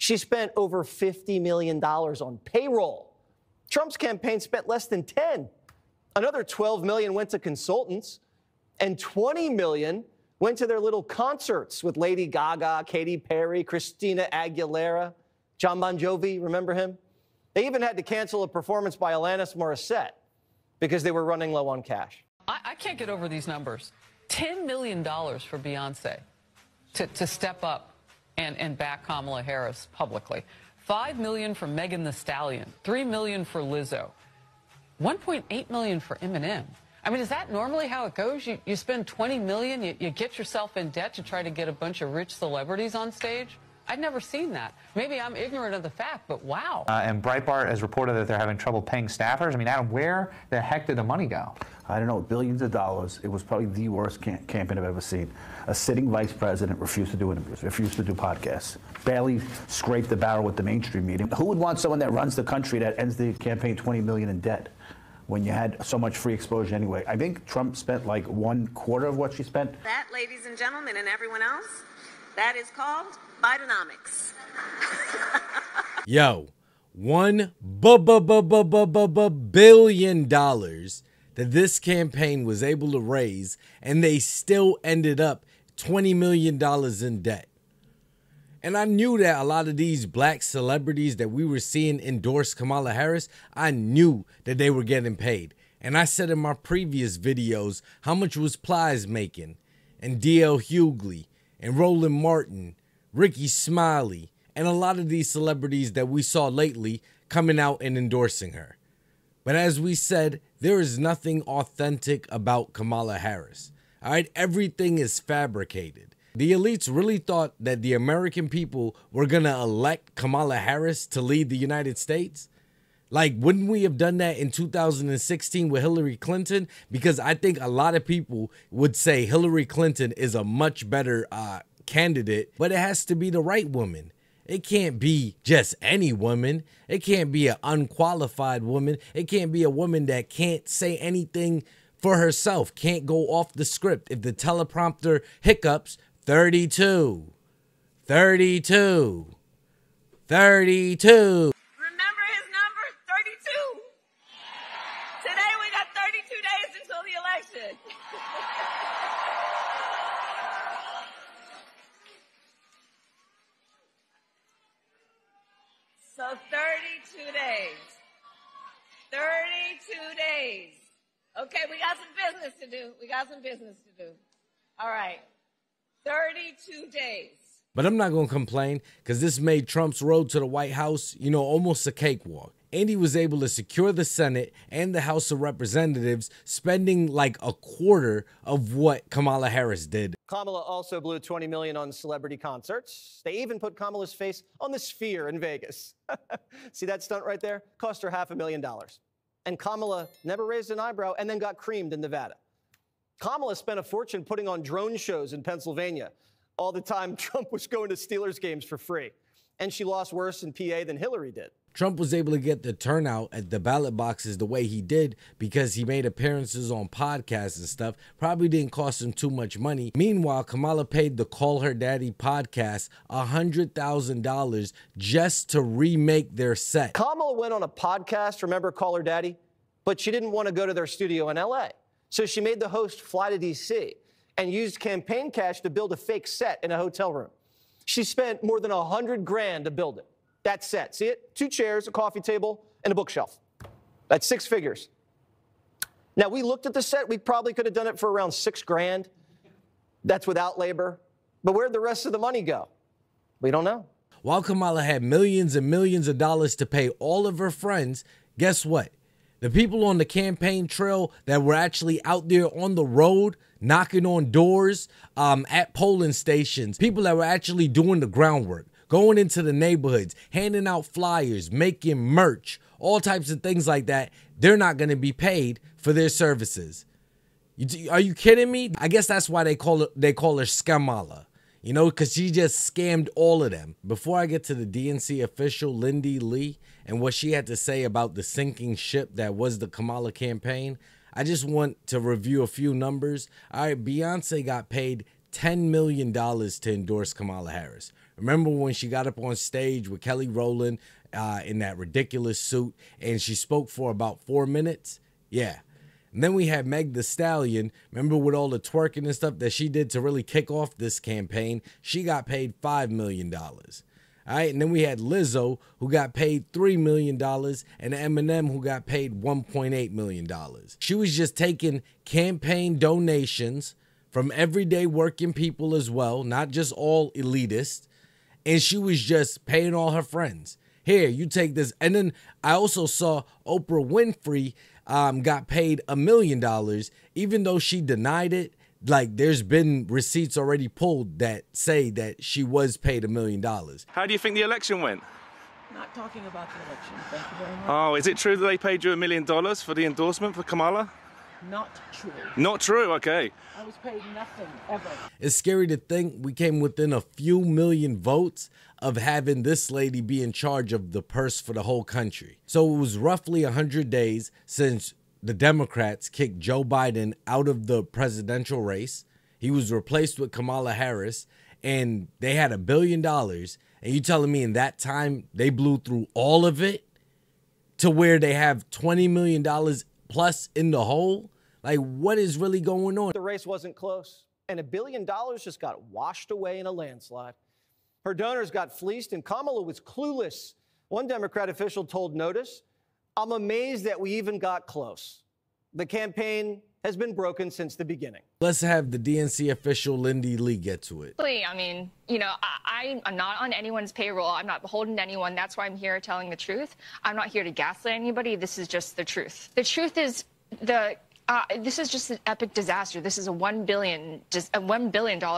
She spent over $50 million on payroll. Trump's campaign spent less than 10. Another 12 million went to consultants, and 20 million went to their little concerts with Lady Gaga, Katy Perry, Christina Aguilera, John Bon Jovi, remember him? They even had to cancel a performance by Alanis Morissette because they were running low on cash. I can't get over these numbers. $10 million for Beyonce to step up and back Kamala Harris publicly. $5 million for Megan Thee Stallion. $3 million for Lizzo. $1.8 million for Eminem. I mean, is that normally how it goes? You spend $20 million, you get yourself in debt to try to get a bunch of rich celebrities on stage? I'd never seen that. Maybe I'm ignorant of the fact, but wow. And Breitbart has reported that they're having trouble paying staffers. I mean, Adam, where the heck did the money go? I don't know, billions of dollars. It was probably the worst campaign I've ever seen. A sitting vice president refused to do interviews, refused to do podcasts, barely scraped the barrel with the mainstream media. Who would want someone that runs the country that ends the campaign $20 million in debt when you had so much free exposure anyway? I think Trump spent like 1/4 of what she spent. That, ladies and gentlemen, and everyone else, that is called Bidenomics. Yo, $1 billion that this campaign was able to raise, and they still ended up $20 million in debt. And I knew that a lot of these black celebrities that we were seeing endorse Kamala Harris, I knew that they were getting paid. And I said in my previous videos how much was Plies making, and D.L. Hughley, and Roland Martin, Ricky Smiley, and a lot of these celebrities that we saw lately coming out and endorsing her. But as we said, there is nothing authentic about Kamala Harris. All right, everything is fabricated. The elites really thought that the American people were going to elect Kamala Harris to lead the United States. Like, wouldn't we have done that in 2016 with Hillary Clinton? Because I think a lot of people would say Hillary Clinton is a much better candidate, but it has to be the right woman. It can't be just any woman. It can't be an unqualified woman. It can't be a woman that can't say anything for herself, can't go off the script. If the teleprompter hiccups, 32, 32, 32. Remember his number, 32. Today we got 32 days until the election. So 32 days. 32 days. Okay, we got some business to do. We got some business to do. All right. 32 days. But I'm not going to complain because this made Trump's road to the White House, you know, almost a cakewalk. And he was able to secure the Senate and the House of Representatives, spending like a quarter of what Kamala Harris did. Kamala also blew $20 million on celebrity concerts. They even put Kamala's face on the Sphere in Vegas. See that stunt right there? Cost her $500,000. And Kamala never raised an eyebrow and then got creamed in Nevada. Kamala spent a fortune putting on drone shows in Pennsylvania all the time Trump was going to Steelers games for free. And she lost worse in PA than Hillary did. Trump was able to get the turnout at the ballot boxes the way he did because he made appearances on podcasts and stuff. Probably didn't cost him too much money. Meanwhile, Kamala paid the Call Her Daddy podcast $100,000 just to remake their set. Kamala went on a podcast, remember Call Her Daddy? But she didn't want to go to their studio in LA. So she made the host fly to DC and used campaign cash to build a fake set in a hotel room. She spent more than $100,000 to build it. That set, see it? 2 chairs, a coffee table, and a bookshelf. That's 6 figures. Now, we looked at the set. We probably could have done it for around $6,000. That's without labor. But where'd the rest of the money go? We don't know. While Kamala had millions and millions of dollars to pay all of her friends, guess what? The people on the campaign trail that were actually out there on the road, knocking on doors, at polling stations, people that were actually doing the groundwork, going into the neighborhoods, handing out flyers, making merch, all types of things like that, they're not going to be paid for their services. Are you kidding me? I guess that's why they call her Scamala. You know, because she just scammed all of them. Before I get to the DNC official, Lindy Lee, and what she had to say about the sinking ship that was the Kamala campaign, I just want to review a few numbers. All right, Beyonce got paid $10 million to endorse Kamala Harris. Remember when she got up on stage with Kelly Rowland in that ridiculous suit and she spoke for about 4 minutes? Yeah. And then we had Meg Thee Stallion. Remember with all the twerking and stuff that she did to really kick off this campaign? She got paid $5 million. All right, and then we had Lizzo, who got paid $3 million, and Eminem, who got paid $1.8 million. She was just taking campaign donations from everyday working people as well, not just all elitists, and she was just paying all her friends. Here, you take this. And then I also saw Oprah Winfrey got paid $1 million, even though she denied it. Like, there's been receipts already pulled that say that she was paid $1 million. How do you think the election went? Not talking about the election. Thank you very much. Oh, is it true that they paid you $1 million for the endorsement for Kamala? Not true. Not true, okay. I was paid nothing, ever. It's scary to think we came within a few million votes of having this lady be in charge of the purse for the whole country. So it was roughly 100 days since the Democrats kicked Joe Biden out of the presidential race. He was replaced with Kamala Harris, and they had $1 billion. And you telling me in that time they blew through all of it to where they have $20 million plus in the hole? Like, what is really going on? The race wasn't close, and $1 billion just got washed away in a landslide. Her donors got fleeced, and Kamala was clueless. One Democrat official told Notice, "I'm amazed that we even got close. The campaign has been broken since the beginning." Let's have the DNC official Lindy Lee get to it. I mean, I'm not on anyone's payroll. I'm not beholden to anyone. That's why I'm here telling the truth. I'm not here to gaslight anybody. This is just the truth. The truth is this is just an epic disaster. This is a $1 billion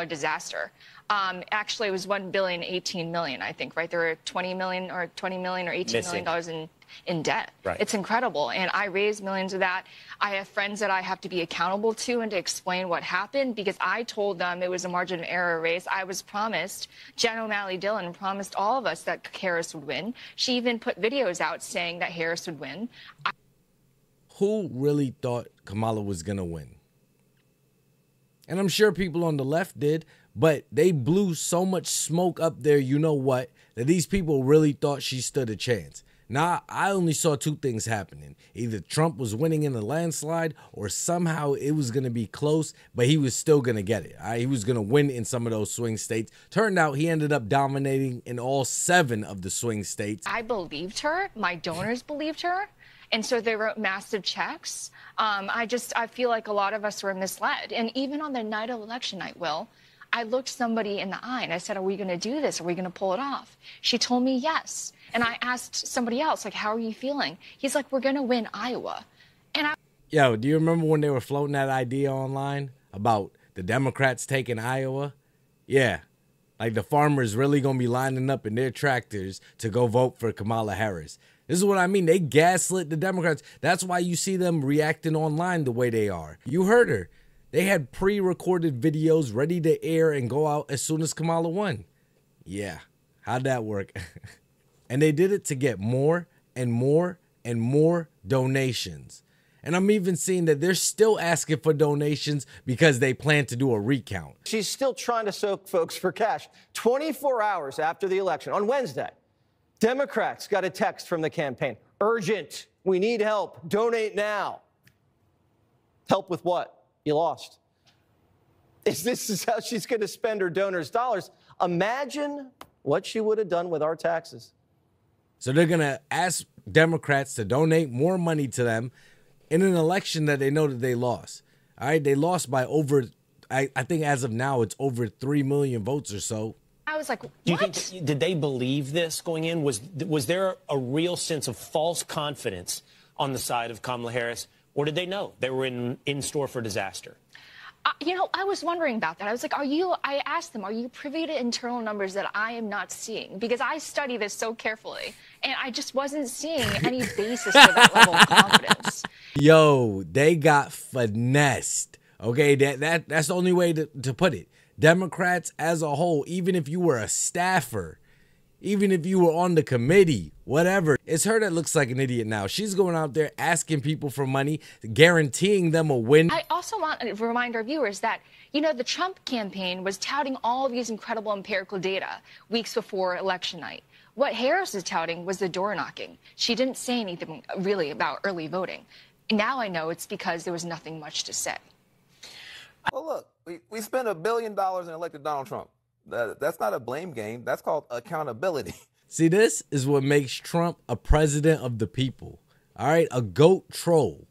disaster. Actually, it was $1.018 billion, I think, right? There were $20 million or $18 million in debt. Right. It's incredible. And I raised millions of that. I have friends that I have to be accountable to and to explain what happened because I told them it was a margin of error race. I was promised, Jen O'Malley Dillon promised all of us that Harris would win. She even put videos out saying that Harris would win. Who really thought Kamala was going to win? And I'm sure people on the left did, but they blew so much smoke up there, you know what, that these people really thought she stood a chance. Now, I only saw two things happening. Either Trump was winning in a landslide or somehow it was going to be close, but he was still going to get it. He was going to win in some of those swing states. Turned out he ended up dominating in all 7 of the swing states. I believed her. My donors believed her. And so they wrote massive checks. I feel like a lot of us were misled. And even on the night of election night, Will, I looked somebody in the eye and I said, "Are we going to do this? Are we going to pull it off?" She told me yes. And I asked somebody else, like, "How are you feeling?" He's like, "We're going to win Iowa." And Yo, do you remember when they were floating that idea online about the Democrats taking Iowa? Yeah. Like the farmers really going to be lining up in their tractors to go vote for Kamala Harris. This is what I mean. They gaslit the Democrats. That's why you see them reacting online the way they are. You heard her. They had pre-recorded videos ready to air and go out as soon as Kamala won. Yeah. How'd that work? And they did it to get more and more and more donations. And I'm even seeing that they're still asking for donations because they plan to do a recount. She's still trying to soak folks for cash. 24 hours after the election, on Wednesday, Democrats got a text from the campaign. "Urgent. We need help. Donate now." Help with what? You lost. This is how she's going to spend her donors' dollars. Imagine what she would have done with our taxes. So they're going to ask Democrats to donate more money to them in an election that they know that they lost. All right, they lost by over, I think as of now, it's over 3 million votes or so. I was like, what? Do you think, did they believe this going in? Was there a real sense of false confidence on the side of Kamala Harris, or did they know they were in store for disaster? I was wondering about that. I was like, I asked them, are you privy to internal numbers that I am not seeing? Because I study this so carefully, and I just wasn't seeing any basis for that level of confidence. Yo, they got finessed. Okay, that's the only way to put it. Democrats as a whole, even if you were a staffer, Even if you were on the committee, whatever. It's her that looks like an idiot now. She's going out there asking people for money, guaranteeing them a win. I also want to remind our viewers that, you know, the Trump campaign was touting all of these incredible empirical data weeks before election night. What Harris is touting was the door knocking. She didn't say anything really about early voting. Now I know it's because there was nothing much to say. Well, look, we spent $1 billion and elected Donald Trump. That's not a blame game. That's called accountability. See, this is what makes Trump a president of the people. All right, a GOAT troll.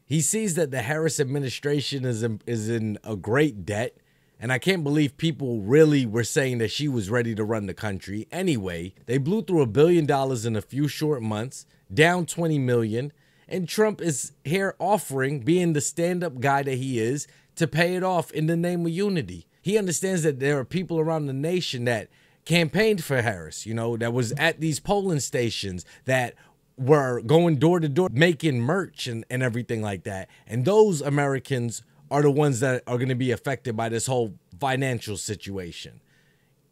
He sees that the Harris administration is in a great debt. And I can't believe people really were saying that she was ready to run the country. Anyway, they blew through $1 billion in a few short months, down 20 million. And Trump is here offering, being the stand-up guy that he is, to pay it off in the name of unity. He understands that there are people around the nation that campaigned for Harris, you know, that was at these polling stations, that were going door to door, making merch and everything like that. And those Americans are the ones that are going to be affected by this whole financial situation.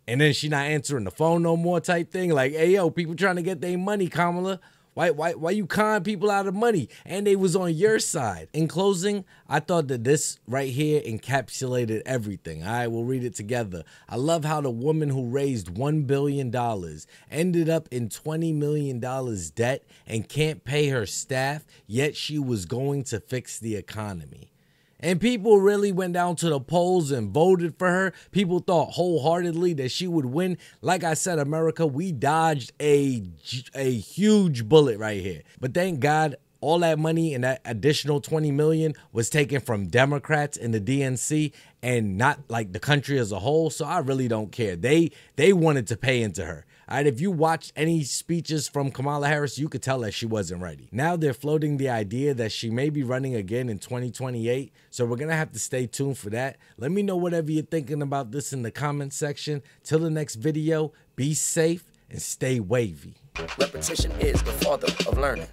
And then she not answering the phone no more type thing. Like, hey, yo, people trying to get their money, Kamala. Why you con people out of money? And they was on your side. In closing, I thought that this right here encapsulated everything. All right, we'll read it together. I love how the woman who raised $1 billion ended up in $20 million debt and can't pay her staff, yet she was going to fix the economy. And people really went down to the polls and voted for her. People thought wholeheartedly that she would win. Like I said, America, we dodged a huge bullet right here. But thank God, all that money and that additional 20 million was taken from Democrats in the DNC and not like the country as a whole. So I really don't care. They wanted to pay into her. All right, if you watched any speeches from Kamala Harris, you could tell that she wasn't ready. Now they're floating the idea that she may be running again in 2028. So we're going to have to stay tuned for that. Let me know whatever you're thinking about this in the comment section. Till the next video, be safe and stay wavy. Repetition is the father of learning.